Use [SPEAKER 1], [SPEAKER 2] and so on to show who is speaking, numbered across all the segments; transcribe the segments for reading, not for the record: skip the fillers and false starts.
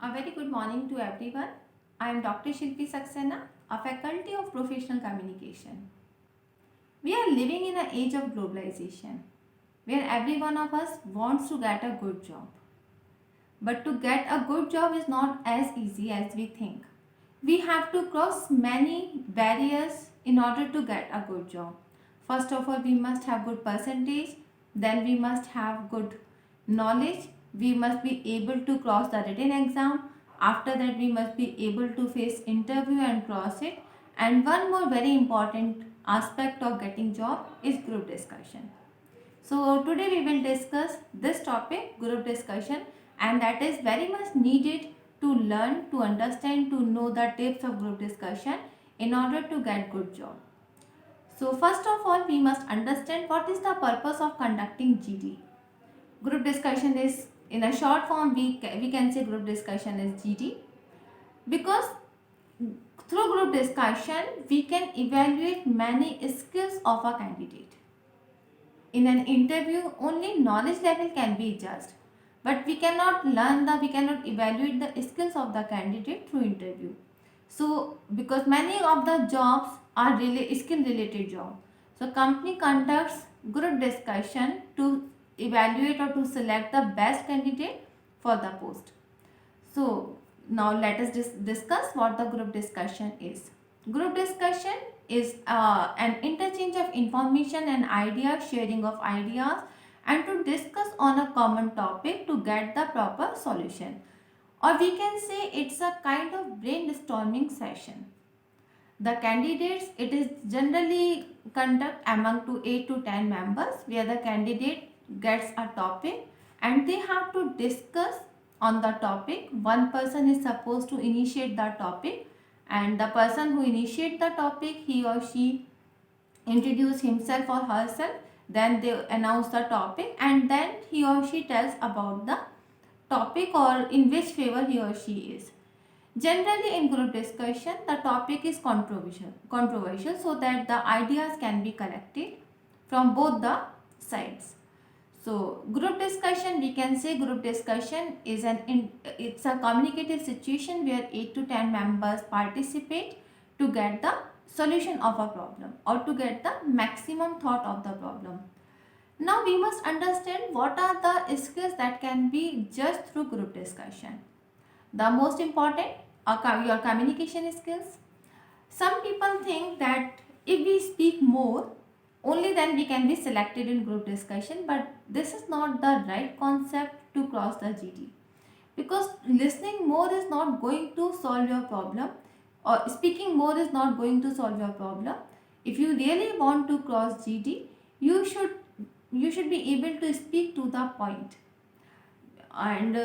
[SPEAKER 1] A very good morning to everyone. I am Dr. Shilpi Saxena, a faculty of professional communication. We are living in an age of globalization where every one of us wants to get a good job. But to get a good job is not as easy as we think. We have to cross many barriers in order to get a good job. First of all, we must have good percentage, then we must have good knowledge, we must be able to cross the written exam, after that we must be able to face interview and cross it, and one more very important aspect of getting job is group discussion. So today we will discuss this topic, group discussion, and that is very much needed to learn, to understand, to know the tips of group discussion in order to get good job. So first of all, we must understand what is the purpose of conducting GD. Group discussion is, in a short form, we can say group discussion is GD, because through group discussion we can evaluate many skills of a candidate. In an interview, only knowledge level can be judged, but we cannot evaluate the skills of the candidate through interview. So because many of the jobs are really skill related job, so company conducts group discussion to evaluate or to select the best candidate for the post. So now let us discuss what the group discussion is. Group discussion is an interchange of information and idea, sharing of ideas, and to discuss on a common topic to get the proper solution. Or we can say it's a kind of brainstorming session. The candidates, it is generally conduct among to 8 to 10 members, where the candidate gets a topic and they have to discuss on the topic. One person is supposed to initiate the topic, and the person who initiate the topic, he or she introduce himself or herself, then they announce the topic, and then he or she tells about the topic or in which favor he or she is. Generally, in group discussion, the topic is controversial so that the ideas can be collected from both the sides. So, group discussion, we can say group discussion is it's a communicative situation where 8 to 10 members participate to get the solution of a problem or to get the maximum thought of the problem. Now we must understand what are the skills that can be judged through group discussion. The most important are your communication skills. Some people think that if we speak more, only then we can be selected in group discussion, but this is not the right concept to cross the GD, because listening more is not going to solve your problem, or speaking more is not going to solve your problem. If you really want to cross GD, you should be able to speak to the point, and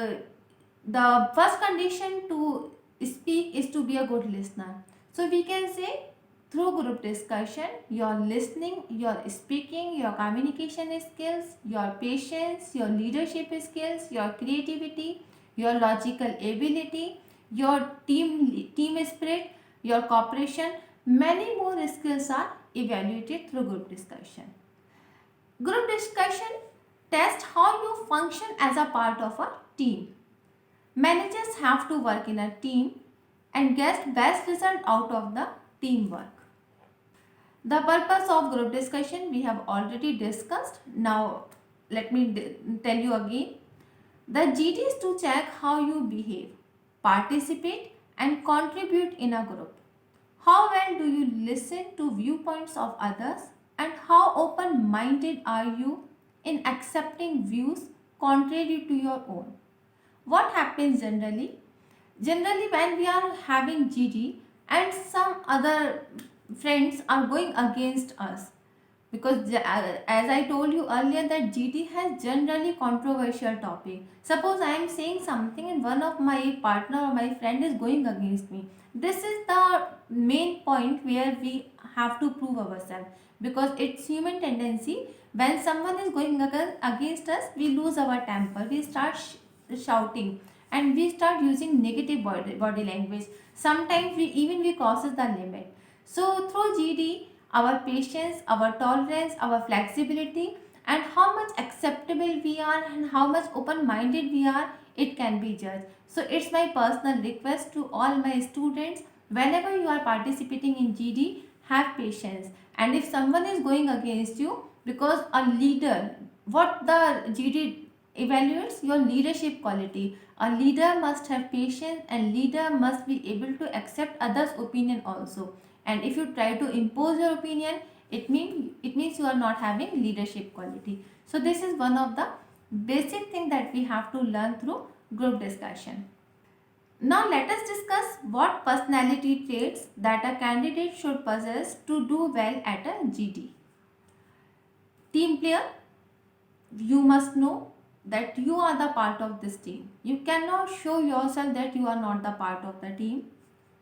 [SPEAKER 1] the first condition to speak is to be a good listener. So we can say through group discussion, your listening, your speaking, your communication skills, your patience, your leadership skills, your creativity, your logical ability, your team spirit, your cooperation, many more skills are evaluated through group discussion. Group discussion tests how you function as a part of a team. Managers have to work in a team and get best result out of the teamwork. The purpose of group discussion we have already discussed. Now let me tell you again. The GD is to check how you behave, participate and contribute in a group. How well do you listen to viewpoints of others, and how open-minded are you in accepting views contrary to your own? What happens generally? Generally, when we are having GD and some other friends are going against us, because as I told you earlier that GD has generally controversial topic. Suppose I am saying something and one of my partner or my friend is going against me. This is the main point where we have to prove ourselves, because it's human tendency. When someone is going against us, we lose our temper, we start shouting, and we start using negative body language. Sometimes we crosses the limit. So through GD, our patience, our tolerance, our flexibility, and how much acceptable we are and how much open minded we are, it can be judged. So it's my personal request to all my students, whenever you are participating in GD, have patience. And if someone is going against you, because a leader, what the GD evaluates your leadership quality. A leader must have patience, and leader must be able to accept others' opinion also. And if you try to impose your opinion, it means you are not having leadership quality. So this is one of the basic thing that we have to learn through group discussion. Now let us discuss what personality traits that a candidate should possess to do well at a GD. Team player, you must know that you are the part of this team. You cannot show yourself that you are not the part of the team.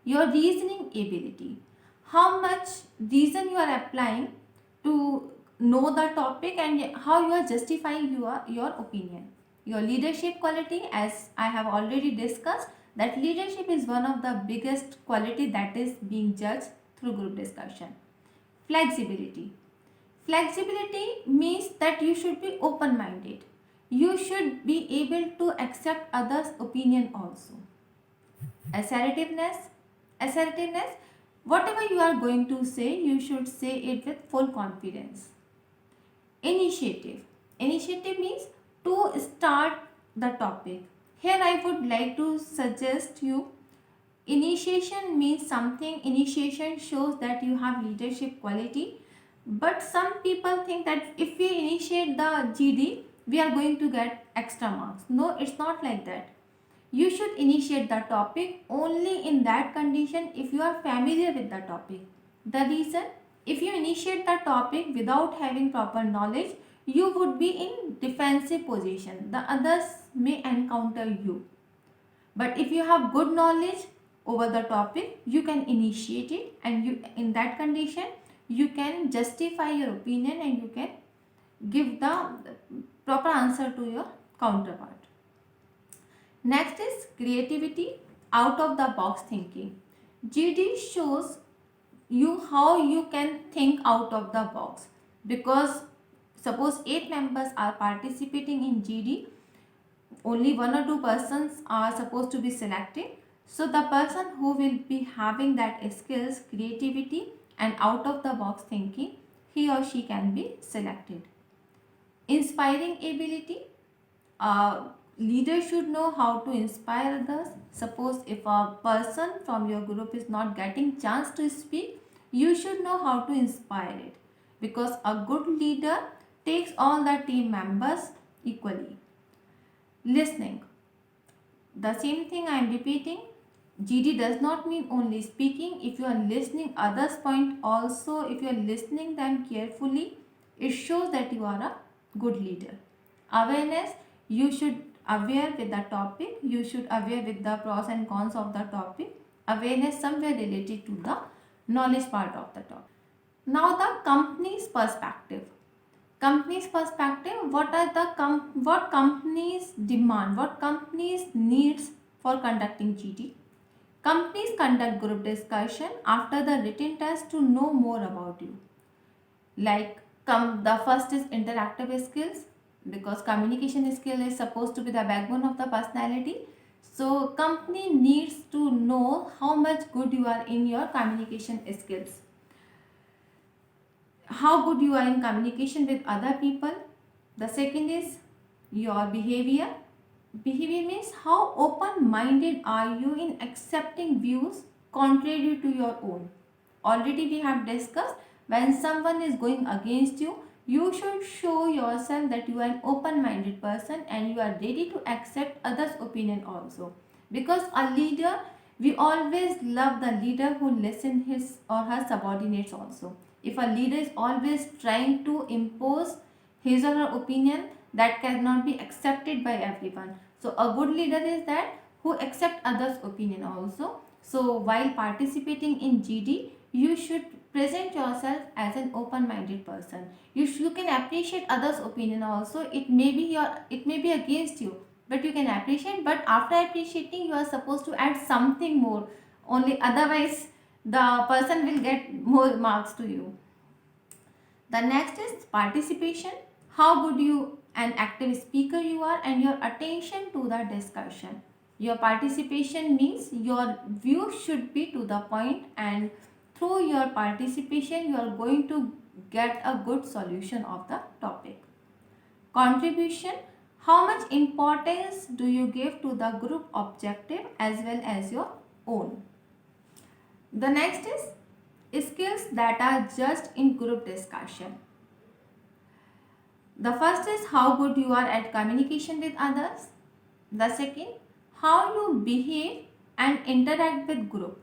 [SPEAKER 1] Your reasoning ability, how much reason you are applying to know the topic, and how you are justifying your opinion. Your leadership quality, as I have already discussed, that leadership is one of the biggest quality that is being judged through group discussion. Flexibility, flexibility means that you should be open minded. You should be able to accept others opinion also. Assertiveness, assertiveness, whatever you are going to say, you should say it with full confidence. Initiative, initiative means to start the topic. Here I would like to suggest you, initiation means something, initiation shows that you have leadership quality. But some people think that if we initiate the GD, we are going to get extra marks. No, it's not like that. You should initiate the topic only in that condition if you are familiar with the topic. The reason, if you initiate the topic without having proper knowledge, you would be in defensive position. The others may encounter you. But if you have good knowledge over the topic, you can initiate it, and you, in that condition, you can justify your opinion and you can give the proper answer to your counterpart. Next is creativity, out of the box thinking. GD shows you how you can think out of the box, because suppose 8 members are participating in GD, only 1 or 2 persons are supposed to be selected. So the person who will be having that skills, creativity and out of the box thinking, he or she can be selected. Inspiring ability, leader should know how to inspire others. Suppose if a person from your group is not getting chance to speak, you should know how to inspire it, because a good leader takes all the team members equally. Listening, the same thing I am repeating. GD does not mean only speaking. If you are listening others' point also, if you are listening them carefully, it shows that you are a good leader. Awareness, you should aware with the topic, you should aware with the pros and cons of the topic. Awareness somewhere related to the knowledge part of the topic. Now the company's perspective. Company's perspective, what are the what companies demand, what companies needs for conducting GD. Companies conduct group discussion after the written test to know more about you. Like the first is interactive skills, because communication skill is supposed to be the backbone of the personality. So company needs to know how much good you are in your communication skills, how good you are in communication with other people. The second is your behavior. Behavior means how open minded are you in accepting views contrary to your own. Already we have discussed, when someone is going against you, you should show yourself that you are an open minded person and you are ready to accept others' opinion also. Because a leader, we always love the leader who listens his or her subordinates also. If a leader is always trying to impose his or her opinion, that cannot be accepted by everyone. So a good leader is that who accept others' opinion also. So while participating in GD, you should present yourself as an open-minded person. You can appreciate others' opinion also. It may be against you, but you can appreciate. But after appreciating, you are supposed to add something more. Only otherwise, the person will get more marks to you. The next is participation. How good you an active speaker you are, and your attention to the discussion. Your participation means your view should be to the point, and through your participation you are going to get a good solution of the topic. Contribution: how much importance do you give to the group objective as well as your own? The next is skills that are judged in group discussion. The first is how good you are at communication with others. The second, how you behave and interact with group.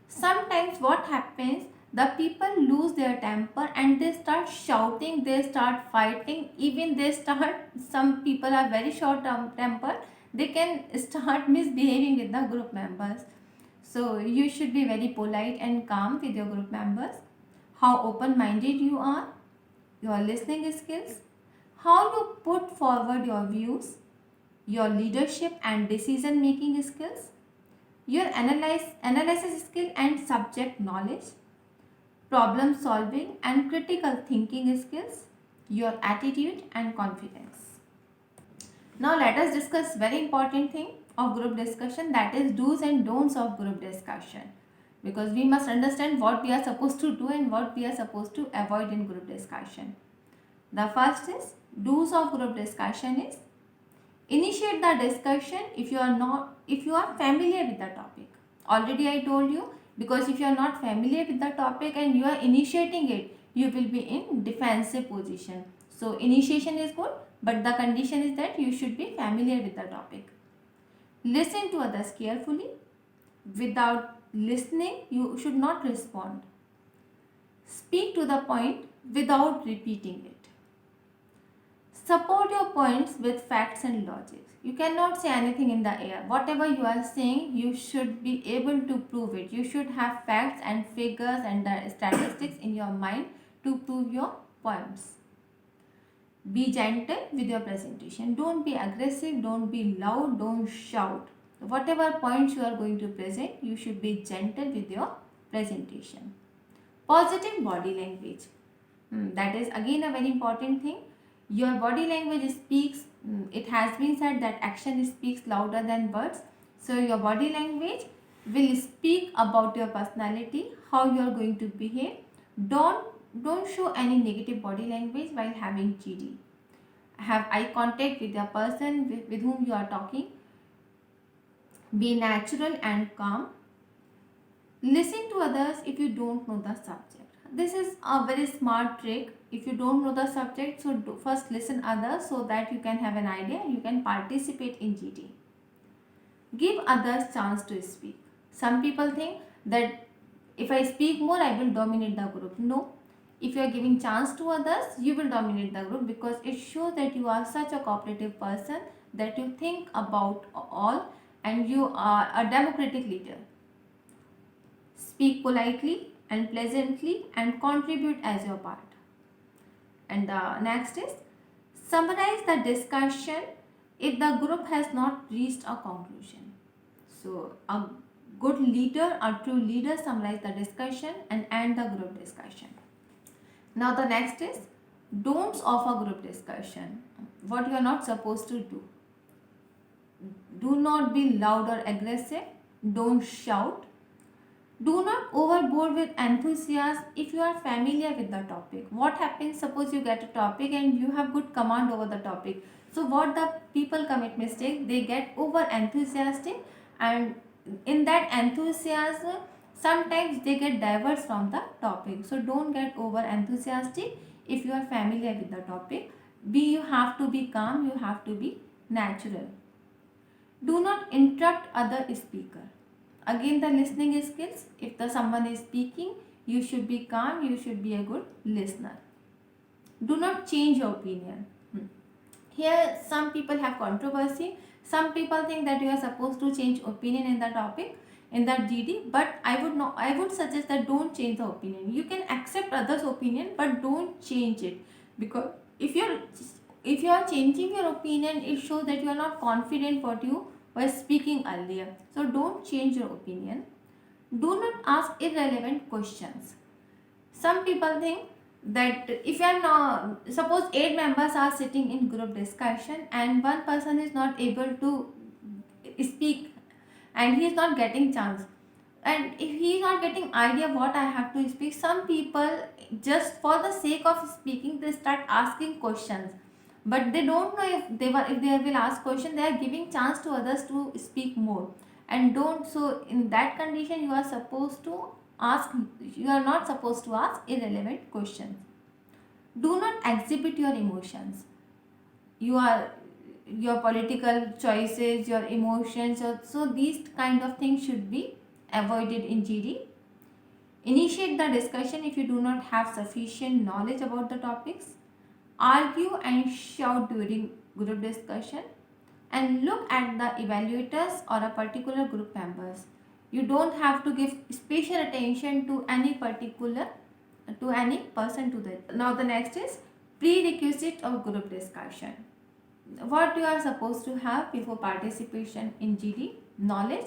[SPEAKER 1] Sometimes what happens, the people lose their temper and they start shouting, they start fighting, even they start, some people are very short temper, they can start misbehaving with the group members. So you should be very polite and calm with your group members. How open minded you are, your listening skills, how you put forward your views, your leadership and decision making skills, your analysis skill and subject knowledge, problem solving and critical thinking skills, your attitude and confidence. Now let us discuss very important thing of group discussion, that is do's and don'ts of group discussion, because we must understand what we are supposed to do and what we are supposed to avoid in group discussion. The first is do's of group discussion is initiate the discussion if you are familiar with the topic. Already I told you, because if you are not familiar with the topic and you are initiating it, you will be in defensive position. So initiation is good, but the condition is that you should be familiar with the topic. Listen to others carefully. Without listening, you should not respond. Speak to the point without repeating it. Support your points with facts and logic. You cannot say anything in the air. Whatever you are saying, you should be able to prove it. You should have facts and figures and the statistics in your mind to prove your points. Be gentle with your presentation. Don't be aggressive, don't be loud, don't shout. Whatever points you are going to present, you should be gentle with your presentation. Positive body language. That is again a very important thing. Your body language speaks, it has been said that action speaks louder than words. So your body language will speak about your personality, how you are going to behave. Don't show any negative body language while having GD. Have eye contact with the person with whom you are talking. Be natural and calm. Listen to others if you don't know the subject. This is a very smart trick. If you don't know the subject, so first listen others so that you can have an idea and you can participate in GD. Give others chance to speak. Some people think that if I speak more, I will dominate the group. No. If you are giving chance to others, you will dominate the group, because it shows that you are such a cooperative person, that you think about all and you are a democratic leader. Speak politely and pleasantly and contribute as your part. And the next is summarize the discussion if the group has not reached a conclusion. So a good leader, a true leader, summarize the discussion and end the group discussion. Now the next is don'ts of a group discussion. What you are not supposed to do. Do not be loud or aggressive. Don't shout. Do not overboard with enthusiasm if you are familiar with the topic. What happens, suppose you get a topic and you have good command over the topic. So what the people commit mistake, they get over enthusiastic, and in that enthusiasm sometimes they get diverse from the topic. So don't get over enthusiastic if you are familiar with the topic. You have to be calm, you have to be natural. Do not interrupt other speaker. Again, the listening skills. If someone is speaking, you should be calm, you should be a good listener. Do not change your opinion. Here some people have controversy. Some people think that you are supposed to change opinion in the topic, in that GD, but I would suggest that don't change the opinion. You can accept others' opinion, but don't change it, because if you are changing your opinion, it shows that you are not confident what you were speaking earlier. So don't change your opinion. Do not ask irrelevant questions. Some people think that if you are not, suppose 8 members are sitting in group discussion and one person is not able to speak and he is not getting chance, and if he is not getting idea what I have to speak, some people just for the sake of speaking they start asking questions, but they don't know if they will ask question, they are giving chance to others to speak more, and don't. So in that condition you are supposed to ask, you are not supposed to ask irrelevant questions. Do not exhibit your emotions. You are, your political choices, your emotions, so these kind of things should be avoided in GD. Initiate the discussion if you do not have sufficient knowledge about the topics. Argue and shout during group discussion, and look at the evaluators or a particular group members. You don't have to give special attention to any particular, to any person to that. Now the next is prerequisite of group discussion. What you are supposed to have before participation in GD: knowledge,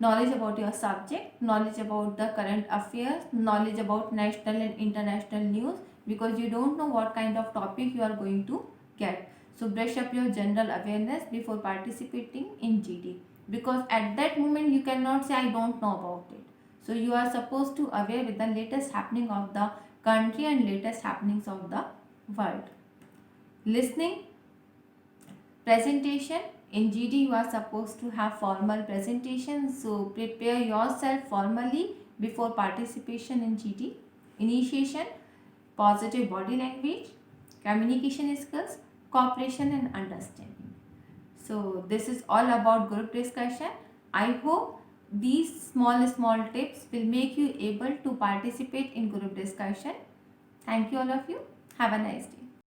[SPEAKER 1] knowledge about your subject, knowledge about the current affairs, knowledge about national and international news, because you don't know what kind of topic you are going to get. So brush up your general awareness before participating in GD, because at that moment you cannot say I don't know about it. So you are supposed to aware with the latest happening of the country and latest happenings of the world. Listening. Presentation. In GD you are supposed to have formal presentation, so prepare yourself formally before participation in GD. Initiation, positive body language, communication skills, cooperation and understanding. So this is all about group discussion. I hope these small tips will make you able to participate in group discussion. Thank you all of you. Have a nice day.